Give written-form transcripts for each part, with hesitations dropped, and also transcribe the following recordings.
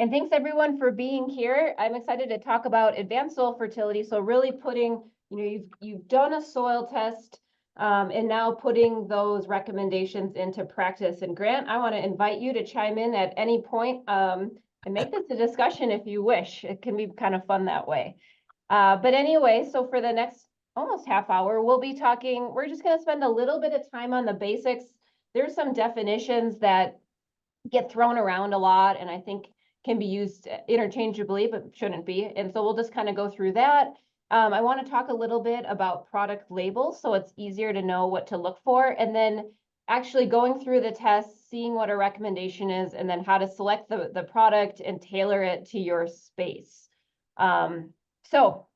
And thanks everyone for being here. I'm excited to talk about advanced soil fertility. So really putting, you've done a soil test and now putting those recommendations into practice. And Grant, I want to invite you to chime in at any point and make this a discussion if you wish. It can be kind of fun that way. But anyway, so for the next almost half hour, we're just going to spend a little bit of time on the basics. There's some definitions that get thrown around a lot, and I think can be used interchangeably, but shouldn't be. And so we'll just kind of go through that. I want to talk a little bit about product labels, so it's easier to know what to look for, and then actually going through the test, seeing what a recommendation is, and then how to select the product and tailor it to your space. So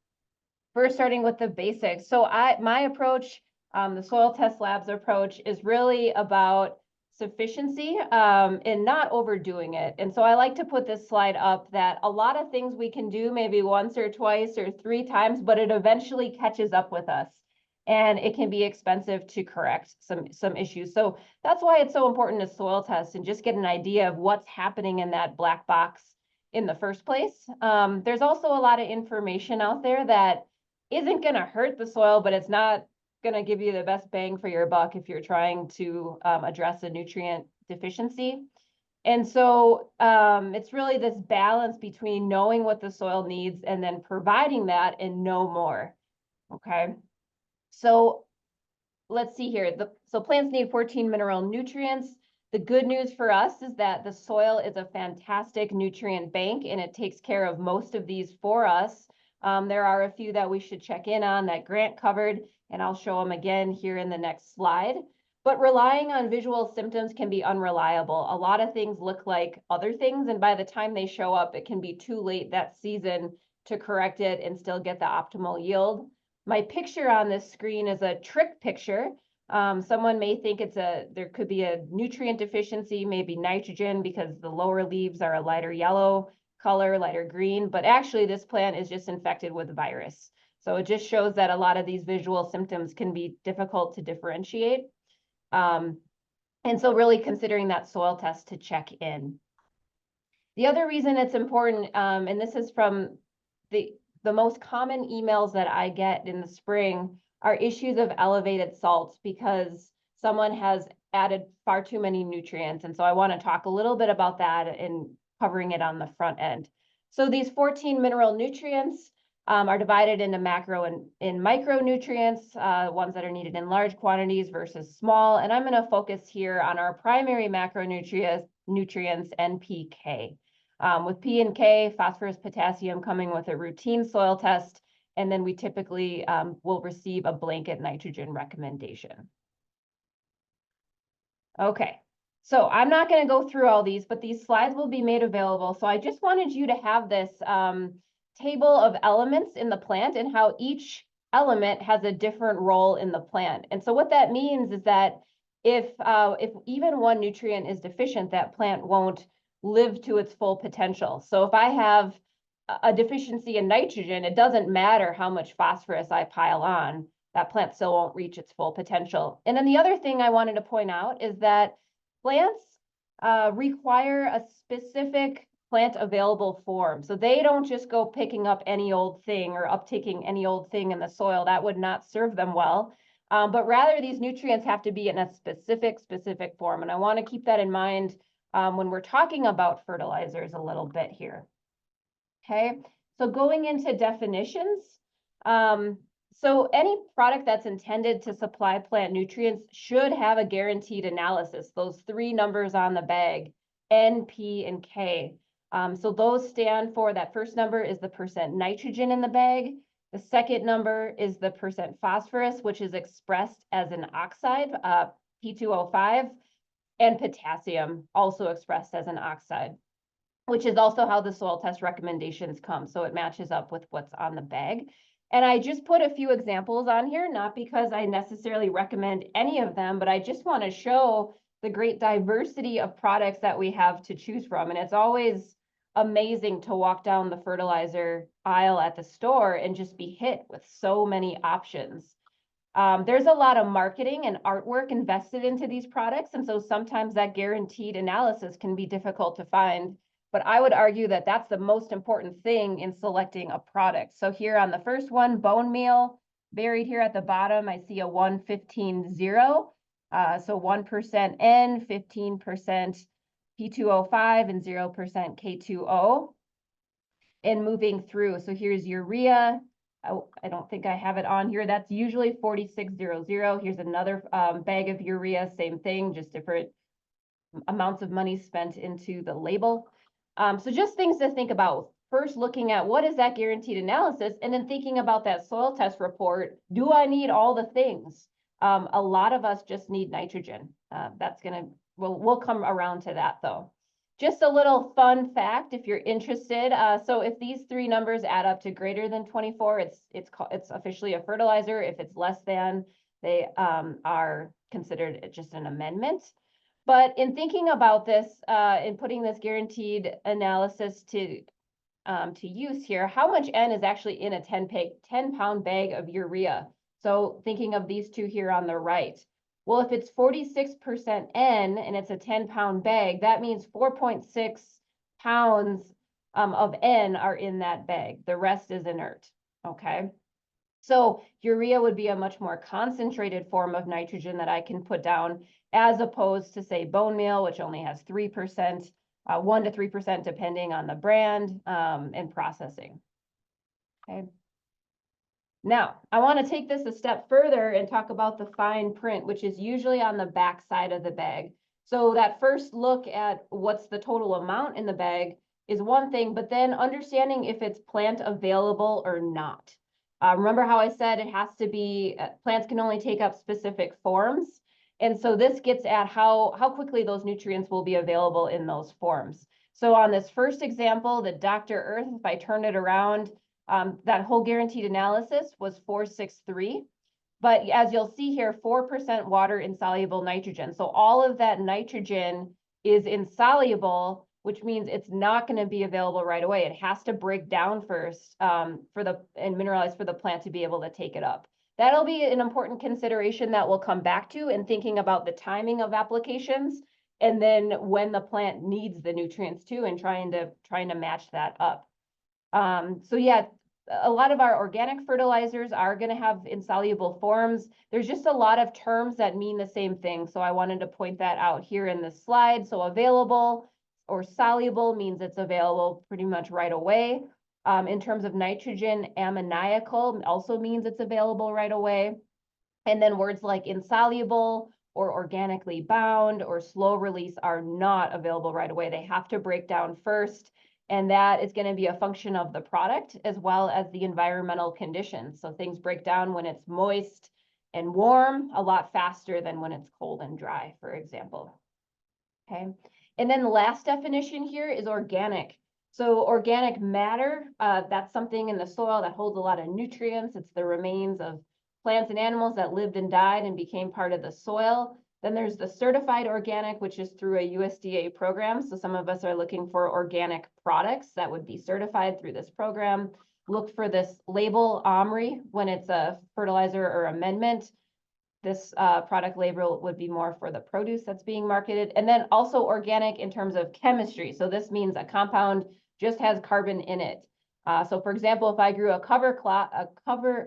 first, starting with the basics. So my approach, the Soil Test Labs approach, is really about sufficiency and not overdoing it. And so I like to put this slide up that a lot of things we can do maybe once or twice or 3 times, but it eventually catches up with us. And it can be expensive to correct some issues. So that's why it's so important to soil test and just get an idea of what's happening in that black box in the first place. There's also a lot of information out there that isn't going to hurt the soil, but it's not going to give you the best bang for your buck if you're trying to address a nutrient deficiency. And so it's really this balance between knowing what the soil needs and then providing that and no more. Okay. So let's see here. So plants need 14 mineral nutrients. The good news for us is that the soil is a fantastic nutrient bank and it takes care of most of these for us. There are a few that we should check in on that Grant covered, and I'll show them again here in the next slide. But relying on visual symptoms can be unreliable. A lot of things look like other things, and by the time they show up, it can be too late that season to correct it and still get the optimal yield. My picture on this screen is a trick picture. Someone may think there could be a nutrient deficiency, maybe nitrogen, because the lower leaves are a lighter yellow color, lighter green, but actually this plant is just infected with a virus. So it just shows that a lot of these visual symptoms can be difficult to differentiate. And so really considering that soil test to check in. The other reason it's important, and this is from the most common emails that I get in the spring, are issues of elevated salts because someone has added far too many nutrients. And so I want to talk a little bit about that and covering it on the front end. So these 14 mineral nutrients are divided into macro and micronutrients, ones that are needed in large quantities versus small. And I'm going to focus here on our primary macronutrients, NPK. With P and K, phosphorus, potassium coming with a routine soil test, and then we typically will receive a blanket nitrogen recommendation. Okay. So I'm not going to go through all these, but these slides will be made available. So I just wanted you to have this table of elements in the plant and how each element has a different role in the plant. And so what that means is that if even one nutrient is deficient, that plant won't live to its full potential. So if I have a deficiency in nitrogen, it doesn't matter how much phosphorus I pile on, that plant still won't reach its full potential. And then the other thing I wanted to point out is that plants require a specific plant available form. So they don't just go picking up any old thing or uptaking any old thing in the soil. That would not serve them well. But rather these nutrients have to be in a specific form. And I want to keep that in mind when we're talking about fertilizers a little bit here. Okay, so going into definitions. So any product that's intended to supply plant nutrients should have a guaranteed analysis, those 3 numbers on the bag, N, P, and K. So those stand for, that first number is the percent nitrogen in the bag. The second number is the percent phosphorus, which is expressed as an oxide, P2O5, and potassium, also expressed as an oxide, which is also how the soil test recommendations come. So it matches up with what's on the bag. And I just put a few examples on here, not because I necessarily recommend any of them, but I just want to show the great diversity of products that we have to choose from. And it's always amazing to walk down the fertilizer aisle at the store and just be hit with so many options. There's a lot of marketing and artwork invested into these products. And so sometimes that guaranteed analysis can be difficult to find. but I would argue that that's the most important thing in selecting a product. So here on the first one, bone meal, buried here at the bottom, I see a 1,15,0. So 1% N, 15% P2O5, and 0% K2O. And moving through, so here's urea. I don't think I have it on here. That's usually 4600. Here's another bag of urea, same thing, just different amounts of money spent into the label. So just things to think about. First, looking at what is that guaranteed analysis, and then thinking about that soil test report. Do I need all the things? A lot of us just need nitrogen. We'll come around to that though. Just a little fun fact, if you're interested. So if these three numbers add up to greater than 24, it's officially a fertilizer. If it's less than, they are considered just an amendment. But in thinking about this, in putting this guaranteed analysis to use here, how much N is actually in a 10-pound bag of urea? So thinking of these two here on the right. Well, if it's 46% N and it's a 10-pound bag, that means 4.6 pounds of N are in that bag. The rest is inert, okay? So urea would be a much more concentrated form of nitrogen that I can put down, as opposed to, say, bone meal, which only has 3%, 1 to 3%, depending on the brand and processing, okay? Now, I want to take this a step further and talk about the fine print, which is usually on the back side of the bag. So that first look at what's the total amount in the bag is one thing, but then understanding if it's plant available or not. Remember how I said it has to be, plants can only take up specific forms. And so this gets at how quickly those nutrients will be available in those forms. So on this first example, the Dr. Earth, if I turn it around, that whole guaranteed analysis was 463, but as you'll see here, 4% water insoluble nitrogen. So all of that nitrogen is insoluble, which means it's not going to be available right away. It has to break down first and mineralize for the plant to be able to take it up. That'll be an important consideration that we'll come back to in thinking about the timing of applications, and then when the plant needs the nutrients too, and trying to match that up. So yeah, a lot of our organic fertilizers are going to have insoluble forms. There's just a lot of terms that mean the same thing. So I wanted to point that out here in this slide. So available or soluble means it's available pretty much right away. In terms of nitrogen, ammoniacal also means it's available right away. And then words like insoluble or organically bound or slow release are not available right away. They have to break down first. And that is going to be a function of the product as well as the environmental conditions. So things break down when it's moist and warm a lot faster than when it's cold and dry, for example. Okay. And then the last definition here is organic. So organic matter, that's something in the soil that holds a lot of nutrients. It's the remains of plants and animals that lived and died and became part of the soil. Then there's the certified organic, which is through a USDA program. So some of us are looking for organic products that would be certified through this program. Look for this label OMRI when it's a fertilizer or amendment. This product label would be more for the produce that's being marketed. And then also organic in terms of chemistry. So this means a compound just has carbon in it. So for example, if I grew a cover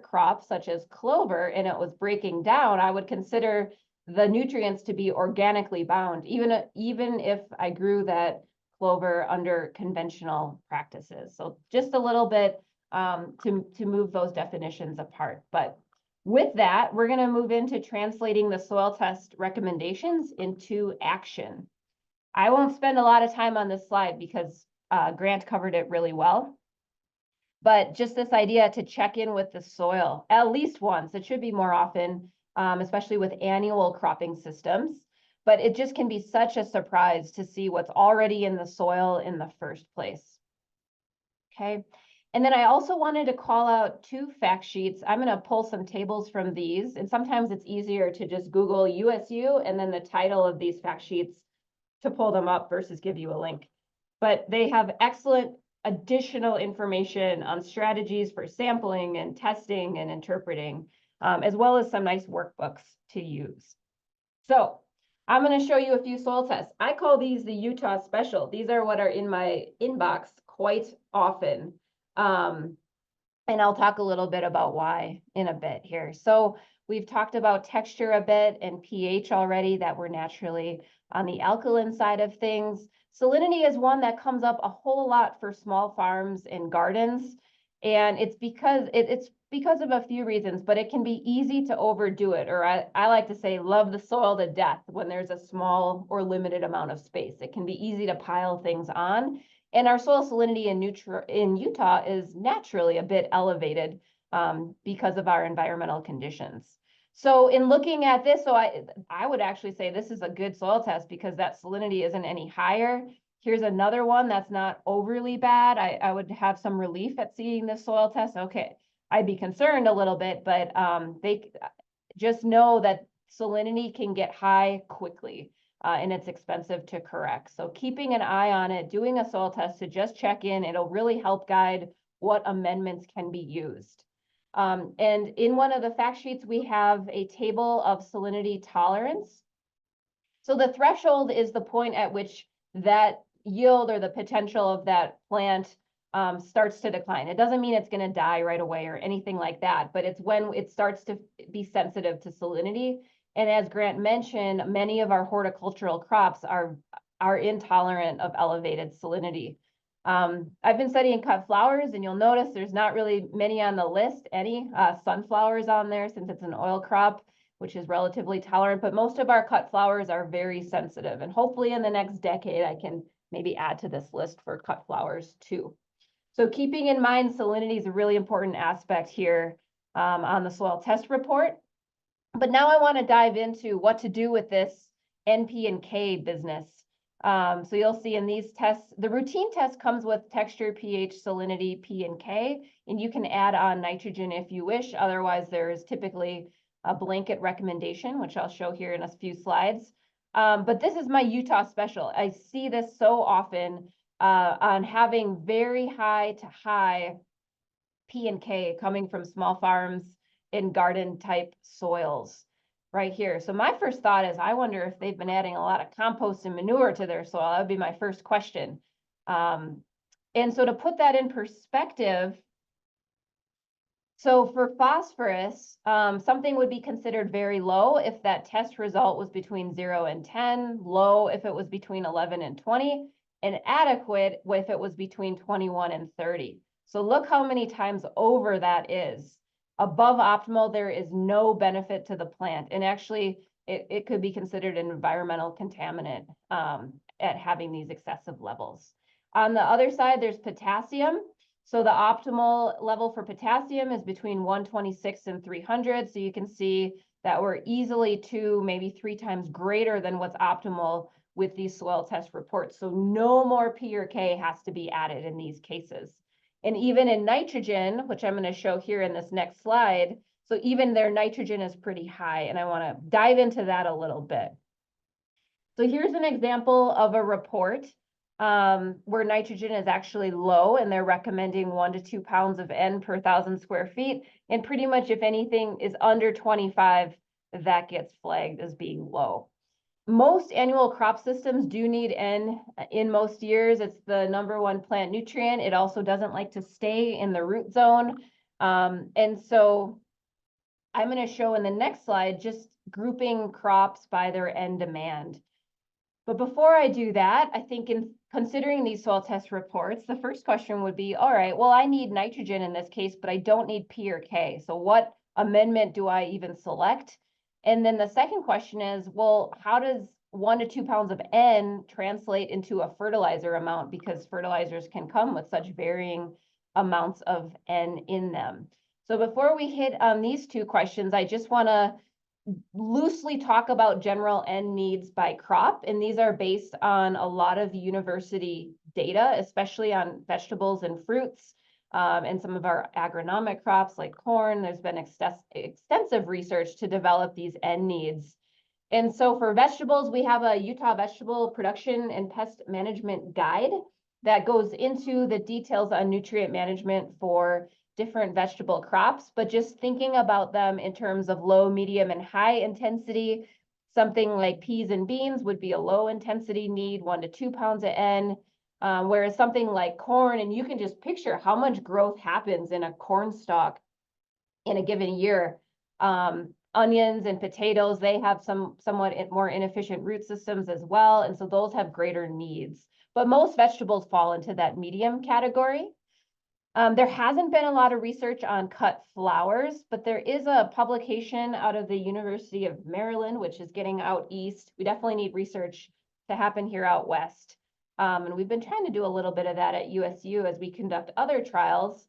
crop such as clover and it was breaking down, I would consider the nutrients to be organically bound, even if I grew that clover under conventional practices. So just a little bit to move those definitions apart. But with that, we're going to move into translating the soil test recommendations into action. I won't spend a lot of time on this slide because Grant covered it really well. But just this idea to check in with the soil at least once. It should be more often, especially with annual cropping systems. But it just can be such a surprise to see what's already in the soil in the first place. Okay. And then I also wanted to call out 2 fact sheets. I'm going to pull some tables from these, and sometimes it's easier to just Google USU and then the title of these fact sheets to pull them up versus give you a link. But they have excellent additional information on strategies for sampling and testing and interpreting, as well as some nice workbooks to use. So I'm going to show you a few soil tests. I call these the Utah Special. These are what are in my inbox quite often. And I'll talk a little bit about why in a bit here. So we've talked about texture a bit and pH already, that we're naturally on the alkaline side of things. Salinity is one that comes up a whole lot for small farms and gardens. And it's because of a few reasons, but it can be easy to overdo it. Or I like to say, love the soil to death when there's a small or limited amount of space. It can be easy to pile things on. And our soil salinity in Utah is naturally a bit elevated because of our environmental conditions. So in looking at this, I would actually say this is a good soil test because that salinity isn't any higher. Here's another one that's not overly bad. I would have some relief at seeing this soil test. Okay, I'd be concerned a little bit, but they just know that salinity can get high quickly. And it's expensive to correct. So keeping an eye on it, doing a soil test to just check in, it'll really help guide what amendments can be used. And in one of the fact sheets, we have a table of salinity tolerance. So the threshold is the point at which that yield or the potential of that plant starts to decline. It doesn't mean it's going to die right away or anything like that, but it's when it starts to be sensitive to salinity. And as Grant mentioned, many of our horticultural crops are intolerant of elevated salinity. I've been studying cut flowers, and you'll notice there's not really many on the list, any sunflowers on there, since it's an oil crop, which is relatively tolerant, but most of our cut flowers are very sensitive. And hopefully in the next decade, I can maybe add to this list for cut flowers too. So keeping in mind salinity is a really important aspect here on the soil test report. But now I want to dive into what to do with this NP and K business. So you'll see in these tests, the routine test comes with texture, pH, salinity, P and K, and you can add on nitrogen if you wish. Otherwise, there is typically a blanket recommendation, which I'll show here in a few slides. But this is my Utah Special. I see this so often on having very high to high P and K coming from small farms in garden type soils right here. So my first thought is, I wonder if they've been adding a lot of compost and manure to their soil. That would be my first question. And so to put that in perspective, so for phosphorus, something would be considered very low if that test result was between 0 and 10, low if it was between 11 and 20, and adequate if it was between 21 and 30. So look how many times over that is. Above optimal, there is no benefit to the plant. And actually, it could be considered an environmental contaminant at having these excessive levels. On the other side, there's potassium. So the optimal level for potassium is between 126 and 300. So you can see that we're easily 2, maybe 3 times greater than what's optimal with these soil test reports. So no more P or K has to be added in these cases. And even in nitrogen, which I'm going to show here in this next slide, so even their nitrogen is pretty high, and I want to dive into that a little bit. So here's an example of a report where nitrogen is actually low, and they're recommending 1 to 2 pounds of N per 1,000 square feet. And pretty much if anything is under 25, that gets flagged as being low. Most annual crop systems do need N in most years. It's the #1 plant nutrient. It also doesn't like to stay in the root zone. And so I'm going to show in the next slide just grouping crops by their N demand. But before I do that, I think in considering these soil test reports, the first question would be, all right, well, I need nitrogen in this case, but I don't need P or K. So what amendment do I even select? And then the second question is, well, how does 1 to 2 pounds of N translate into a fertilizer amount? Because fertilizers can come with such varying amounts of N in them. So before we hit on these two questions, I just want to loosely talk about general N needs by crop. And these are based on a lot of university data, especially on vegetables and fruits. And some of our agronomic crops like corn, there's been extensive research to develop these N needs. And so for vegetables, we have a Utah Vegetable Production and Pest Management Guide that goes into the details on nutrient management for different vegetable crops, but just thinking about them in terms of low, medium, and high intensity Something like peas and beans would be a low intensity need, 1 to 2 pounds of N. Whereas something like corn, and you can just picture how much growth happens in a corn stalk in a given year. Onions and potatoes, they have somewhat more inefficient root systems as well. And so those have greater needs. But most vegetables fall into that medium category. There hasn't been a lot of research on cut flowers, but there is a publication out of the University of Maryland, which is getting out east. We definitely need research to happen here out west. And we've been trying to do a little bit of that at USU as we conduct other trials,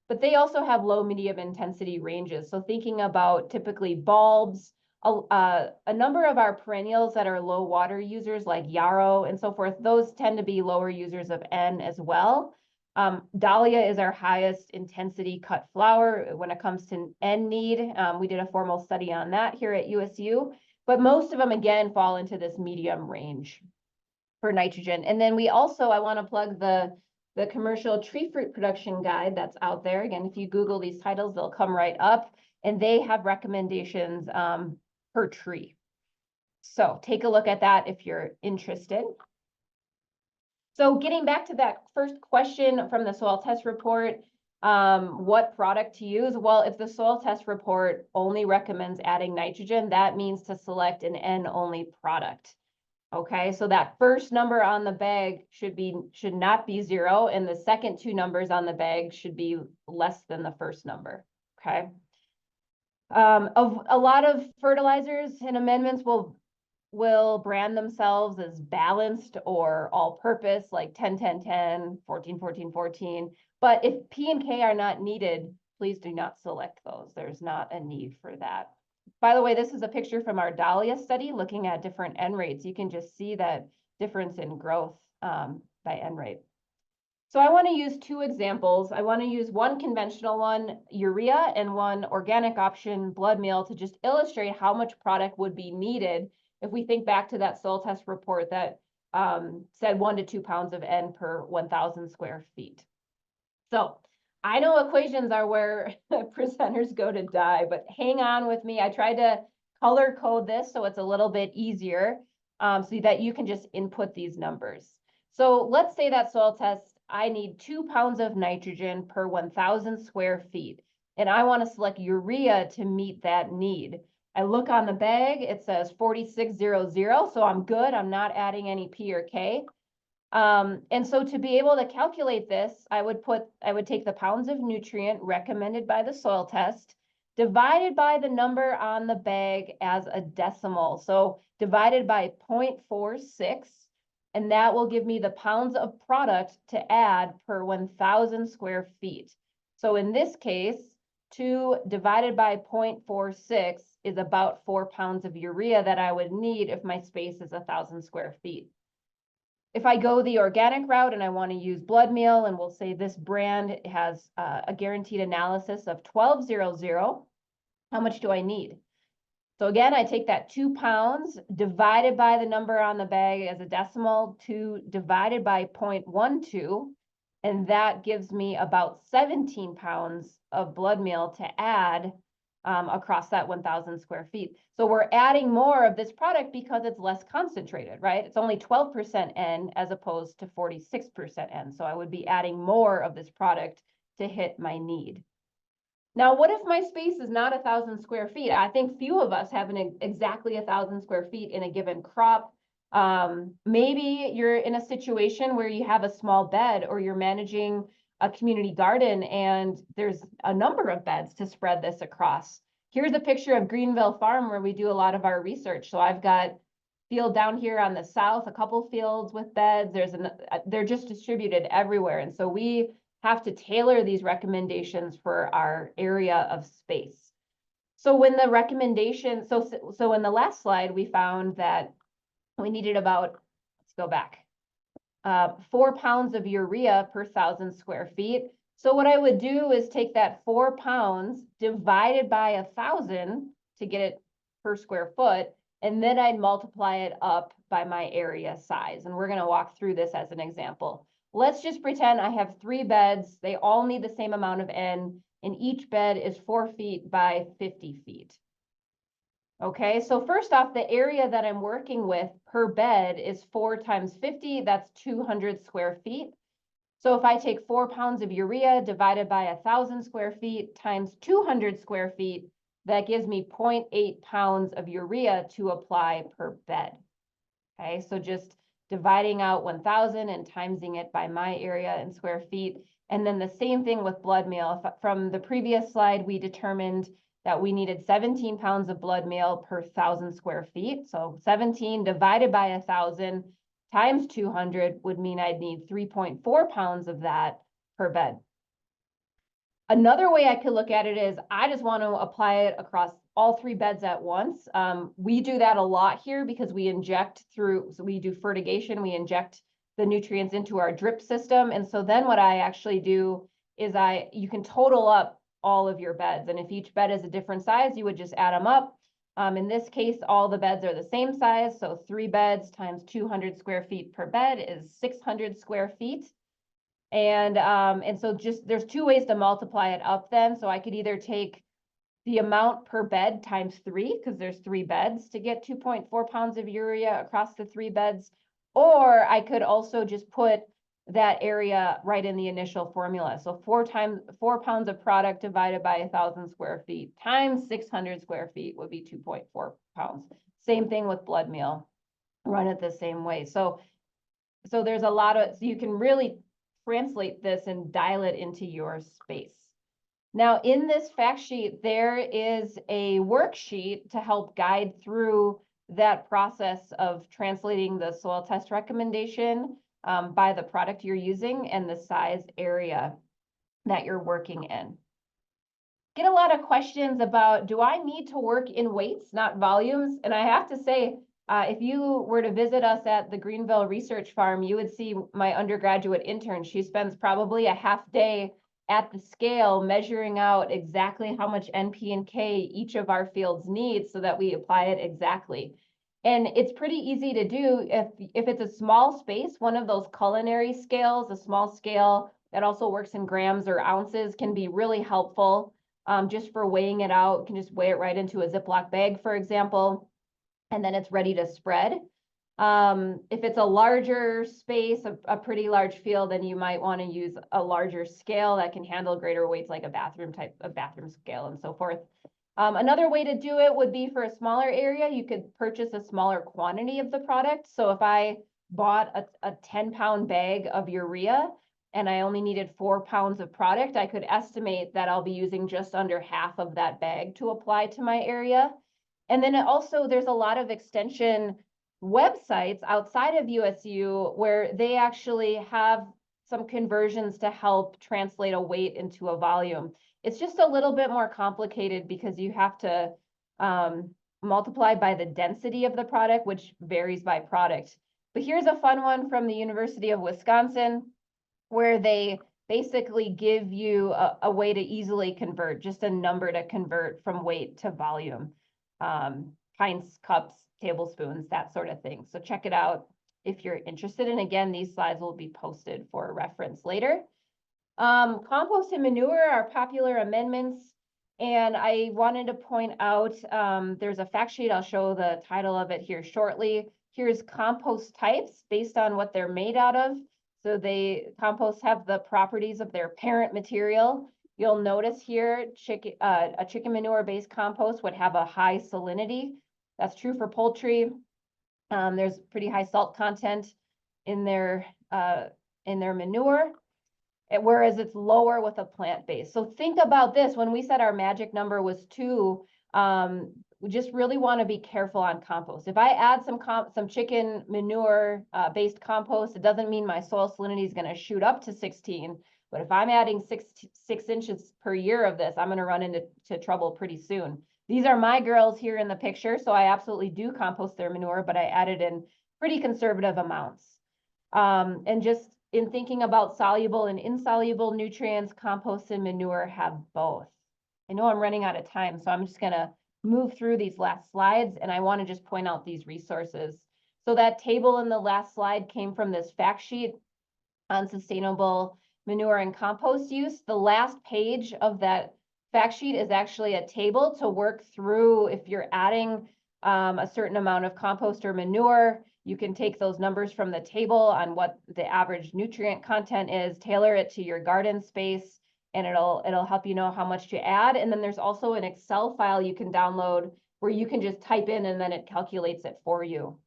but they also have low, medium intensity ranges. So thinking about typically bulbs, a number of our perennials that are low water users like yarrow and so forth, those tend to be lower users of N as well. Dahlia is our highest intensity cut flower when it comes to N need. We did a formal study on that here at USU, but most of them again fall into this medium range for nitrogen. And then we also, I want to plug the commercial tree fruit production guide that's out there. Again, if you Google these titles, they'll come right up, and they have recommendations per tree. So take a look at that if you're interested. So getting back to that first question from the soil test report, what product to use? Well, if the soil test report only recommends adding nitrogen, that means to select an N-only product. Okay, so that first number on the bag should not be 0, and the second 2 numbers on the bag should be less than the first number. Okay. Of a lot of fertilizers and amendments will brand themselves as balanced or all-purpose, like 10-10-10, 14-14-14. But if P and K are not needed, please do not select those. There's not a need for that. By the way, this is a picture from our Dahlia study looking at different N rates. You can just see that difference in growth by N rate. So I want to use 2 examples. I want to use one conventional one, urea, and one organic option, blood meal, to just illustrate how much product would be needed if we think back to that soil test report that said 1 to 2 pounds of N per 1,000 square feet. So I know equations are where presenters go to die, but hang on with me. I tried to color code this so it's a little bit easier so that you can just input these numbers. So let's say that soil test, I need 2 pounds of nitrogen per 1,000 square feet, and I want to select urea to meet that need. I look on the bag, it says 4600, so I'm good. I'm not adding any P or K. And so to be able to calculate this, I would take the pounds of nutrient recommended by the soil test, divided by the number on the bag as a decimal. So divided by 0.46, and that will give me the pounds of product to add per 1,000 square feet. So in this case, 2 divided by 0.46 is about 4 pounds of urea that I would need if my space is 1,000 square feet. If I go the organic route and I want to use blood meal, and we'll say this brand has a guaranteed analysis of 1200, how much do I need? So again, I take that 2 pounds divided by the number on the bag as a decimal, 2 divided by 0.12, and that gives me about 17 pounds of blood meal to add across that 1,000 square feet. So we're adding more of this product because it's less concentrated, right? It's only 12% N as opposed to 46% N. So I would be adding more of this product to hit my need. Now, what if my space is not 1,000 square feet? I think few of us have exactly 1,000 square feet in a given crop. Maybe you're in a situation where you have a small bed, or you're managing a community garden and there's a number of beds to spread this across. Here's a picture of Greenville Farm where we do a lot of our research. So I've got field down here on the south, a couple fields with beds. They're just distributed everywhere. And so we have to tailor these recommendations for our area of space. So when the recommendation, so in the last slide, we found that we needed about, let's go back, 4 pounds of urea per 1,000 square feet. So what I would do is take that 4 pounds divided by 1,000 to get it per square foot, and then I'd multiply it up by my area size. And we're going to walk through this as an example. Let's just pretend I have 3 beds. They all need the same amount of N, and each bed is 4 feet by 50 feet. Okay, so first off, the area that I'm working with per bed is 4 times 50, that's 200 square feet. So if I take 4 pounds of urea divided by 1,000 square feet times 200 square feet, that gives me 0.8 pounds of urea to apply per bed. Okay, so just dividing out 1,000 and timesing it by my area in square feet. And then the same thing with blood meal. From the previous slide, we determined that we needed 17 pounds of blood meal per 1,000 square feet. So 17 divided by 1,000 times 200 would mean I'd need 3.4 pounds of that per bed. Another way I could look at it is I just want to apply it across all 3 beds at once. We do that a lot here because we inject through, so we do fertigation, we inject the nutrients into our drip system. And so then what I actually do is you can total up all of your beds. And if each bed is a different size, you would just add them up. In this case, all the beds are the same size. So 3 beds times 200 square feet per bed is 600 square feet. And so just there's 2 ways to multiply it up then. So I could either take the amount per bed times 3, because there's 3 beds to get 2.4 pounds of urea across the 3 beds, or I could also just put that area right in the initial formula. So 4 pounds of product divided by 1,000 square feet times 600 square feet would be 2.4 pounds. Same thing with blood meal, run it the same way. So there's a lot of, so you can really translate this and dial it into your space. Now, in this fact sheet, there is a worksheet to help guide through that process of translating the soil test recommendation by the product you're using and the size area that you're working in. Get a lot of questions about, do I need to work in weights, not volumes? And I have to say, if you were to visit us at the Greenville Research Farm, you would see my undergraduate intern. She spends probably a half day at the scale measuring out exactly how much NP and K each of our fields needs so that we apply it exactly. And it's pretty easy to do if it's a small space. One of those culinary scales, a small scale that also works in grams or ounces, can be really helpful just for weighing it out. You can just weigh it right into a Ziploc bag, for example, and then it's ready to spread. If it's a larger space, a pretty large field, then you might want to use a larger scale that can handle greater weights, like a bathroom scale and so forth. Another way to do it would be for a smaller area, you could purchase a smaller quantity of the product. So if I bought a 10-pound bag of urea and I only needed 4 pounds of product, I could estimate that I'll be using just under half of that bag to apply to my area. And then there's a lot of extension websites outside of USU where they actually have some conversions to help translate a weight into a volume. It's just a little bit more complicated because you have to multiply by the density of the product, which varies by product. But here's a fun one from the University of Wisconsin, where they basically give you a way to easily convert, just a number to convert from weight to volume. Pints, cups, tablespoons, that sort of thing. So check it out if you're interested. And again, these slides will be posted for reference later. Compost and manure are popular amendments. And I wanted to point out, there's a fact sheet. I'll show the title of it here shortly. Here's compost types based on what they're made out of. So composts have the properties of their parent material. You'll notice here, a chicken manure-based compost would have a high salinity. That's true for poultry. There's pretty high salt content in their manure, whereas it's lower with a plant base. So think about this. When we said our magic number was 2, we just really want to be careful on compost. If I add some chicken manure based compost, it doesn't mean my soil salinity is going to shoot up to 16. But if I'm adding 6 inches per year of this, I'm going to run into trouble pretty soon. These are my girls here in the picture, so I absolutely do compost their manure, but I added in pretty conservative amounts. And just in thinking about soluble and insoluble nutrients, compost and manure have both. I know I'm running out of time, so I'm just going to move through these last slides, and I want to just point out these resources. So that table in the last slide came from this fact sheet on sustainable manure and compost use. The last page of that fact sheet is actually a table to work through if you're adding a certain amount of compost or manure. You can take those numbers from the table on what the average nutrient content is, tailor it to your garden space, and it'll help you know how much to add. And then there's also an Excel file you can download where you can just type in and then it calculates it for you.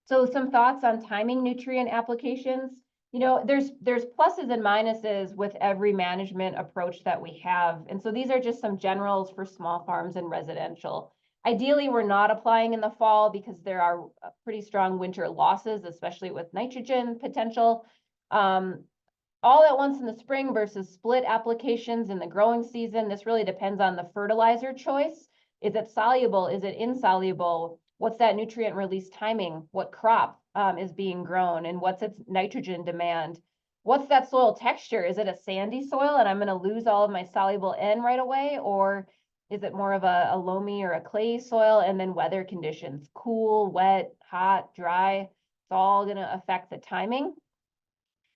So some thoughts on timing nutrient applications. You know, there's pluses and minuses with every management approach that we have. And so these are just some generals for small farms and residential. Ideally, we're not applying in the fall because there are pretty strong winter losses, especially with nitrogen potential. All at once in the spring versus split applications in the growing season. This really depends on the fertilizer choice. Is it soluble? Is it insoluble? What's that nutrient release timing? What crop is being grown and what's its nitrogen demand? What's that soil texture? Is it a sandy soil and I'm going to lose all of my soluble N right away? Or is it more of a loamy or a clay soil? And then weather conditions, cool, wet, hot, dry, it's all going to affect the timing.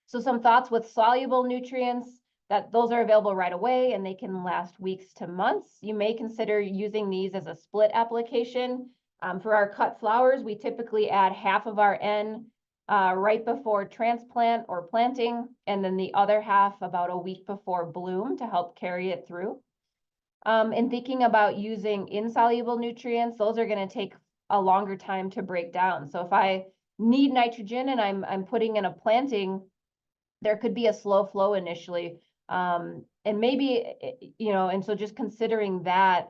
So some thoughts with soluble nutrients, that those are available right away and they can last weeks to months. You may consider using these as a split application. For our cut flowers, we typically add half of our N right before transplant or planting, and then the other half about a week before bloom to help carry it through. And thinking about using insoluble nutrients, those are going to take a longer time to break down. So if I need nitrogen and I'm putting in a planting, there could be a slow flow initially. And maybe, you know, and so just considering that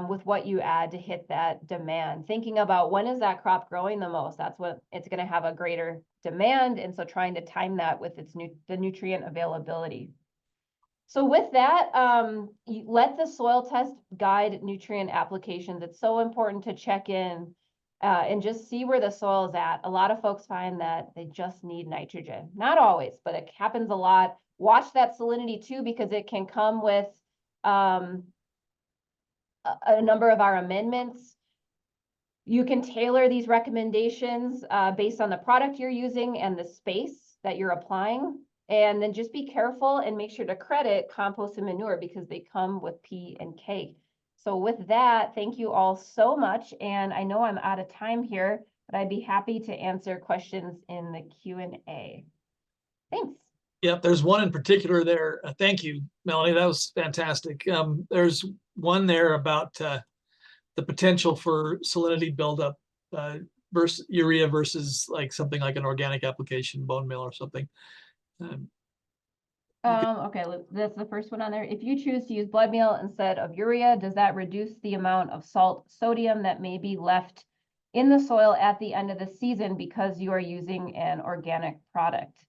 with what you add to hit that demand, thinking about when is that crop growing the most, that's what it's going to have a greater demand. And so trying to time that with the nutrient availability. So with that, you let the soil test guide nutrient applications. It's so important to check in and just see where the soil is at. A lot of folks find that they just need nitrogen. Not always, but it happens a lot. Watch that salinity too, because it can come with a number of our amendments. You can tailor these recommendations based on the product you're using and the space that you're applying. And then just be careful and make sure to credit compost and manure because they come with P and K. So with that, thank you all so much. And I know I'm out of time here, but I'd be happy to answer questions in the Q&A. Thanks. Yep, there's one in particular there. Thank you, Melanie. That was fantastic. There's one there about the potential for salinity buildup versus urea versus like something like an organic application, bone meal or something. Okay, that's the first one on there. If you choose to use blood meal instead of urea, does that reduce the amount of salt, sodium that may be left in the soil at the end of the season because you are using an organic product?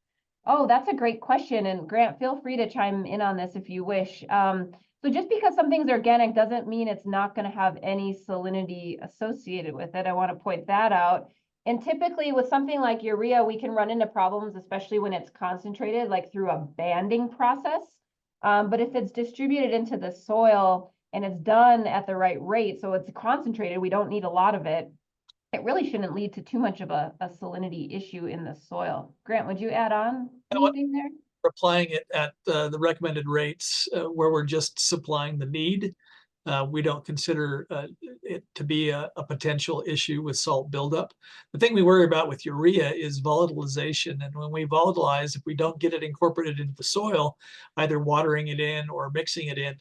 Oh, that's a great question. And Grant, feel free to chime in on this if you wish. So just because something's organic doesn't mean it's not going to have any salinity associated with it. I want to point that out. And typically with something like urea, we can run into problems, especially when it's concentrated, like through a banding process. But if it's distributed into the soil and it's done at the right rate, so it's concentrated, we don't need a lot of it, it really shouldn't lead to too much of a salinity issue in the soil. Grant, would you add on anything there? Applying it at the recommended rates where we're just supplying the need. We don't consider it to be a potential issue with salt buildup. The thing we worry about with urea is volatilization. And when we volatilize, if we don't get it incorporated into the soil, either watering it in or mixing it in,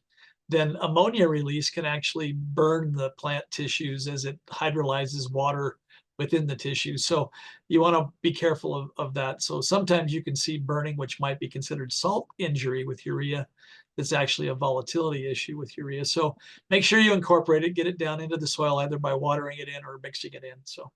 then ammonia release can actually burn the plant tissues as it hydrolyzes water within the tissue. So you want to be careful of that. So sometimes you can see burning, which might be considered salt injury with urea. It's actually a volatility issue with urea. So make sure you incorporate it, get it down into the soil, either by watering it in or mixing it in. So